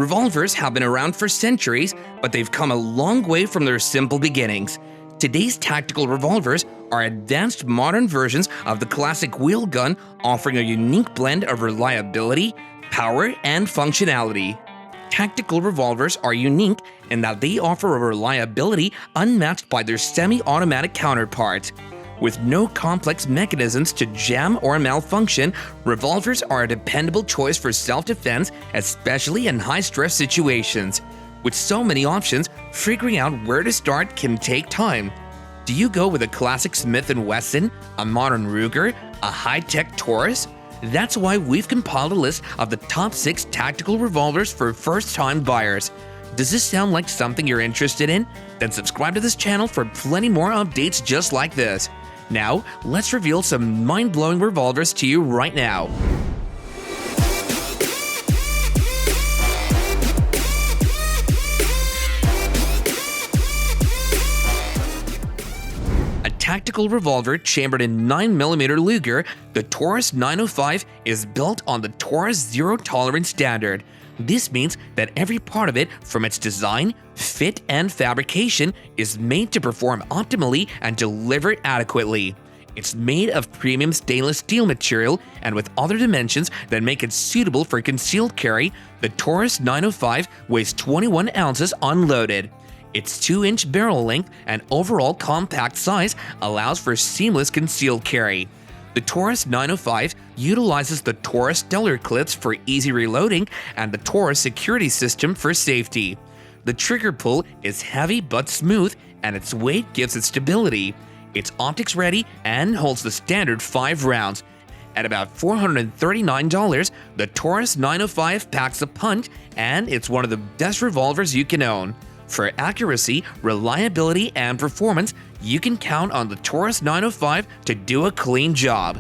Revolvers have been around for centuries, but they've come a long way from their simple beginnings. Today's tactical revolvers are advanced modern versions of the classic wheel gun, offering a unique blend of reliability, power, and functionality. Tactical revolvers are unique in that they offer a reliability unmatched by their semi-automatic counterparts. With no complex mechanisms to jam or malfunction, revolvers are a dependable choice for self-defense, especially in high-stress situations. With so many options, figuring out where to start can take time. Do you go with a classic Smith & Wesson, a modern Ruger, a high-tech Taurus? That's why we've compiled a list of the top 6 tactical revolvers for first-time buyers. Does this sound like something you're interested in? Then subscribe to this channel for plenty more updates just like this. Now, let's reveal some mind-blowing revolvers to you right now. A tactical revolver chambered in 9mm Luger, the Taurus 905 is built on the Taurus zero-tolerance standard. This means that every part of it, from its design, fit, and fabrication, is made to perform optimally and deliver adequately. It's made of premium stainless steel material, and with other dimensions that make it suitable for concealed carry, the Taurus 905 weighs 21 ounces unloaded. Its 2-inch barrel length and overall compact size allows for seamless concealed carry. The Taurus 905 utilizes the Taurus stellar clips for easy reloading and the Taurus security system for safety. The trigger pull is heavy but smooth, and its weight gives it stability. It's optics ready and holds the standard 5 rounds. At about $439, the Taurus 905 packs a punch, and it's one of the best revolvers you can own. For accuracy, reliability, and performance, you can count on the Taurus 905 to do a clean job.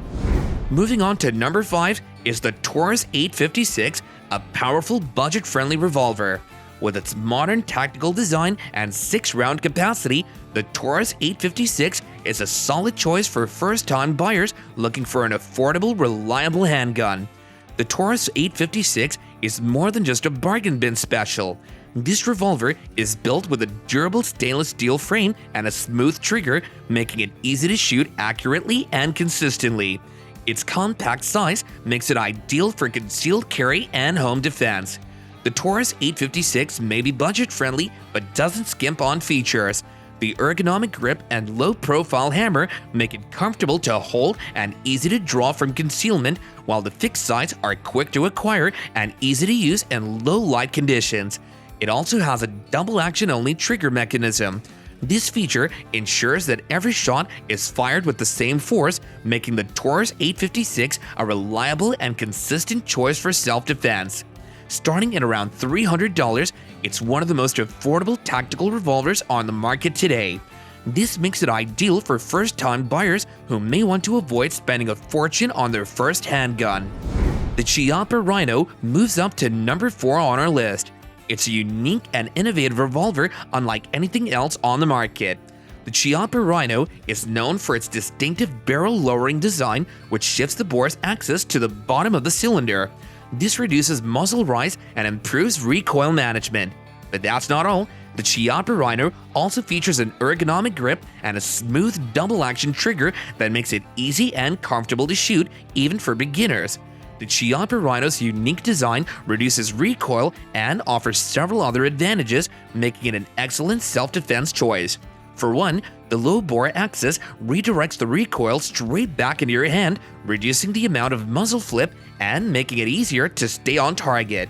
Moving on to number 5 is the Taurus 856, a powerful budget-friendly revolver. With its modern tactical design and 6-round capacity, the Taurus 856 is a solid choice for first-time buyers looking for an affordable, reliable handgun. The Taurus 856 is more than just a bargain bin special. This revolver is built with a durable stainless steel frame and a smooth trigger, making it easy to shoot accurately and consistently. Its compact size makes it ideal for concealed carry and home defense. The Taurus 856 may be budget-friendly but doesn't skimp on features. The ergonomic grip and low-profile hammer make it comfortable to hold and easy to draw from concealment, while the fixed sights are quick to acquire and easy to use in low-light conditions. It also has a double-action-only trigger mechanism. This feature ensures that every shot is fired with the same force, making the Taurus 856 a reliable and consistent choice for self-defense. Starting at around $300, it's one of the most affordable tactical revolvers on the market today. This makes it ideal for first-time buyers who may want to avoid spending a fortune on their first handgun. The Chiappa Rhino moves up to number 4 on our list. It's a unique and innovative revolver unlike anything else on the market. The Chiappa Rhino is known for its distinctive barrel-lowering design, which shifts the bore's axis to the bottom of the cylinder. This reduces muzzle rise and improves recoil management. But that's not all. The Chiappa Rhino also features an ergonomic grip and a smooth double-action trigger that makes it easy and comfortable to shoot, even for beginners. The Chiappa Rhino's unique design reduces recoil and offers several other advantages, making it an excellent self-defense choice. For one, the low bore axis redirects the recoil straight back into your hand, reducing the amount of muzzle flip and making it easier to stay on target.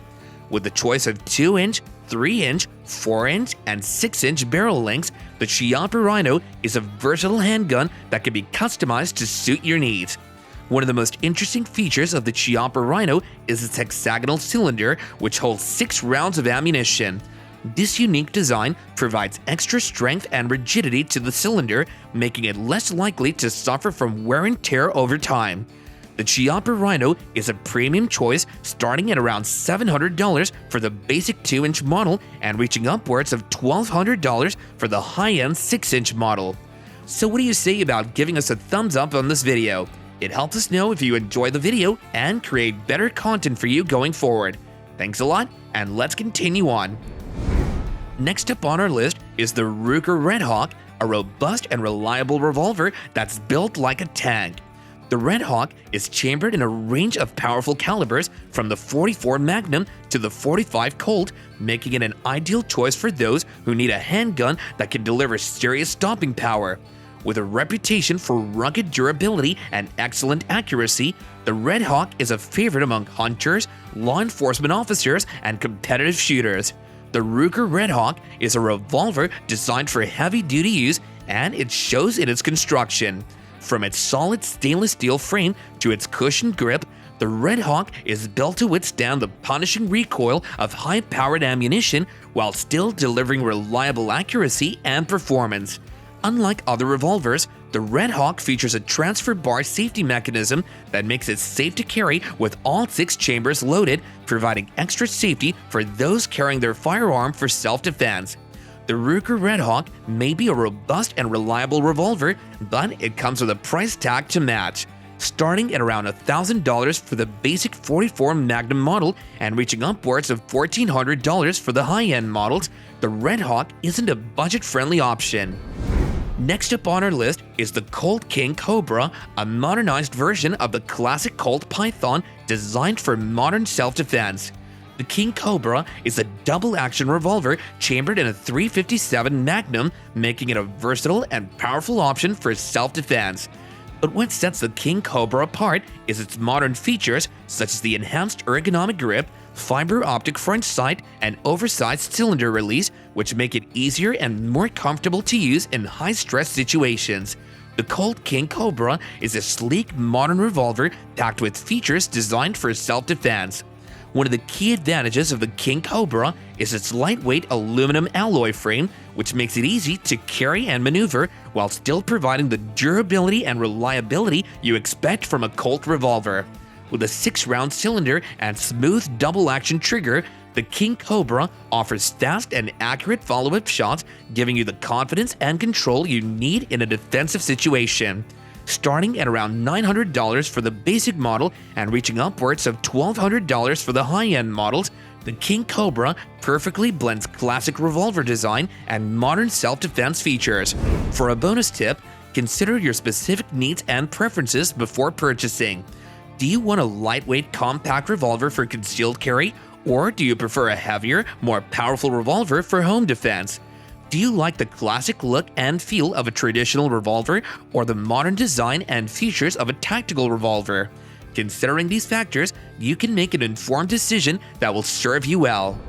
With the choice of 2-inch, 3-inch, 4-inch, and 6-inch barrel lengths, the Chiappa Rhino is a versatile handgun that can be customized to suit your needs. One of the most interesting features of the Chiappa Rhino is its hexagonal cylinder, which holds 6 rounds of ammunition. This unique design provides extra strength and rigidity to the cylinder, making it less likely to suffer from wear and tear over time. The Chiappa Rhino is a premium choice, starting at around $700 for the basic 2-inch model and reaching upwards of $1,200 for the high-end 6-inch model. So what do you say about giving us a thumbs up on this video? It helps us know if you enjoy the video and create better content for you going forward. Thanks a lot, and let's continue on. Next up on our list is the Ruger Redhawk, a robust and reliable revolver that's built like a tank. The Redhawk is chambered in a range of powerful calibers from the .44 Magnum to the .45 Colt, making it an ideal choice for those who need a handgun that can deliver serious stopping power. With a reputation for rugged durability and excellent accuracy, the Redhawk is a favorite among hunters, law enforcement officers, and competitive shooters. The Ruger Redhawk is a revolver designed for heavy-duty use, and it shows in its construction. From its solid stainless steel frame to its cushioned grip, the Redhawk is built to withstand the punishing recoil of high-powered ammunition while still delivering reliable accuracy and performance. Unlike other revolvers, the Redhawk features a transfer bar safety mechanism that makes it safe to carry with all 6 chambers loaded, providing extra safety for those carrying their firearm for self-defense. The Ruger Redhawk may be a robust and reliable revolver, but it comes with a price tag to match. Starting at around $1,000 for the basic .44 Magnum model and reaching upwards of $1,400 for the high-end models, the Redhawk isn't a budget-friendly option. Next up on our list is the Colt King Cobra, a modernized version of the classic Colt Python designed for modern self-defense. The King Cobra is a double-action revolver chambered in a .357 Magnum, making it a versatile and powerful option for self-defense. But what sets the King Cobra apart is its modern features such as the enhanced ergonomic grip, fiber optic front sight, and oversized cylinder release, which make it easier and more comfortable to use in high-stress situations. The Colt King Cobra is a sleek, modern revolver packed with features designed for self-defense. One of the key advantages of the King Cobra is its lightweight aluminum alloy frame, which makes it easy to carry and maneuver while still providing the durability and reliability you expect from a Colt revolver. With a 6-round cylinder and smooth double-action trigger, the King Cobra offers fast and accurate follow-up shots, giving you the confidence and control you need in a defensive situation. Starting at around $900 for the basic model and reaching upwards of $1,200 for the high-end models, the King Cobra perfectly blends classic revolver design and modern self-defense features. For a bonus tip, consider your specific needs and preferences before purchasing. Do you want a lightweight, compact revolver for concealed carry, or do you prefer a heavier, more powerful revolver for home defense? Do you like the classic look and feel of a traditional revolver, or the modern design and features of a tactical revolver? Considering these factors, you can make an informed decision that will serve you well.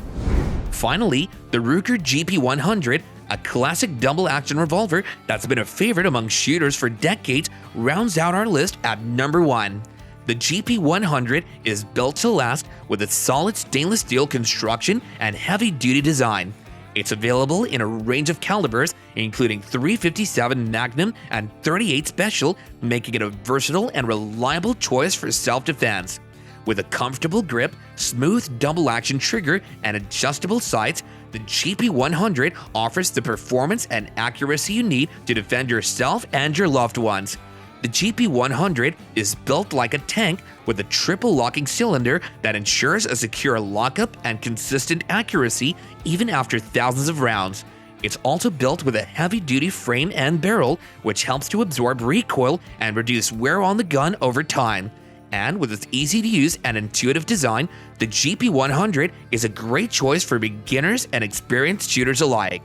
Finally, the Ruger GP100, a classic double-action revolver that's been a favorite among shooters for decades, rounds out our list at number 1. The GP100 is built to last with its solid stainless steel construction and heavy-duty design. It's available in a range of calibers, including .357 Magnum and .38 Special, making it a versatile and reliable choice for self-defense. With a comfortable grip, smooth double-action trigger, and adjustable sights, the GP100 offers the performance and accuracy you need to defend yourself and your loved ones. The GP100 is built like a tank with a triple locking cylinder that ensures a secure lockup and consistent accuracy even after thousands of rounds. It's also built with a heavy-duty frame and barrel, which helps to absorb recoil and reduce wear on the gun over time. And with its easy-to-use and intuitive design, the GP100 is a great choice for beginners and experienced shooters alike.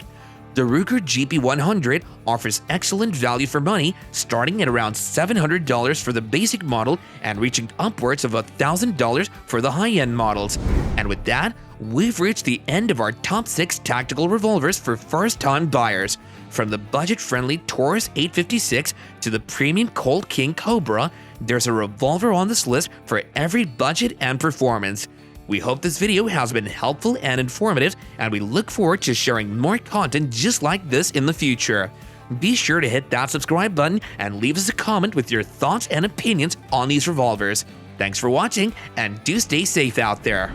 The Ruger GP100 offers excellent value for money, starting at around $700 for the basic model and reaching upwards of $1,000 for the high-end models. And with that, we've reached the end of our top 6 tactical revolvers for first-time buyers. From the budget-friendly Taurus 856 to the premium Colt King Cobra, there's a revolver on this list for every budget and performance. We hope this video has been helpful and informative, and we look forward to sharing more content just like this in the future. Be sure to hit that subscribe button and leave us a comment with your thoughts and opinions on these revolvers. Thanks for watching, and do stay safe out there.